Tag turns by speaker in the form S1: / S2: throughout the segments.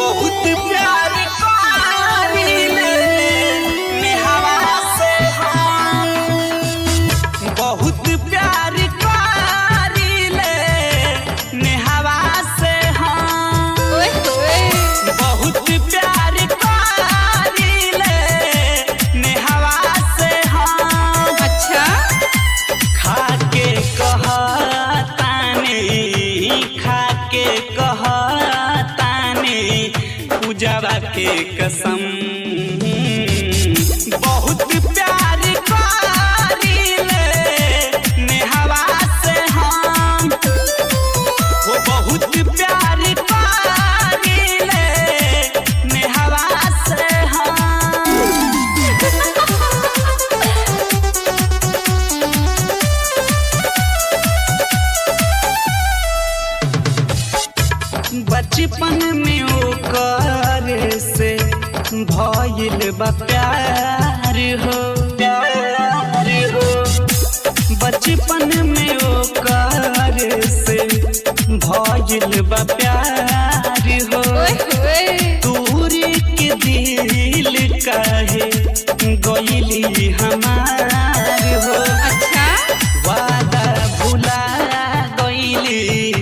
S1: बहुत प्यार करीले नेहवा से हम बहुत प्यार करीले नेहवा से हम बहुत प्यार करीले नेहवा से हम।
S2: अच्छा
S1: खाके कहतानी खाके कहतानी पूजवा के कसम बहुत प्यार करीले नेहवा से हम वो बहुत प्यार करीले नेहवा से हम। बचपन में ओकर से भइल बा प्यार हो बचपन में ओकर से भइल बा प्यार हो दूरी के दिल काहे गइली हमार हो।
S2: अच्छा
S1: वादा भुला गइली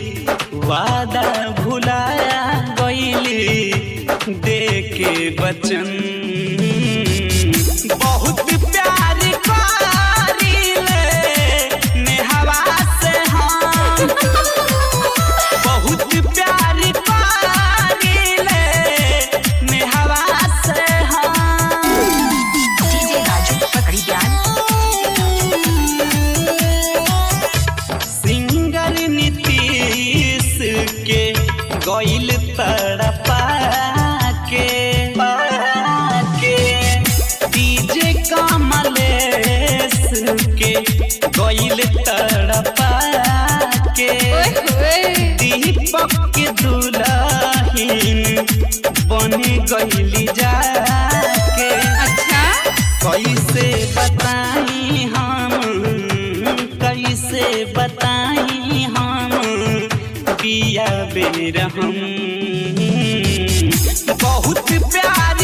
S1: वादा भुला गइली देके वचन बहुत प्यार करीले नेहवा से हम बहुत प्यार करीले नेहवा से हम।
S3: डीजे राजू पकड़ी ज्ञान
S1: सिंगर नीतीश के गइल तड़पा के डीजे कमलेश के गइल तड़पा के दीपक के दुल्हन बन गइली जाके।
S2: अच्छा
S1: कैसे बताई हम कैसे बताई हम पिया बेर हम बहुत प्यार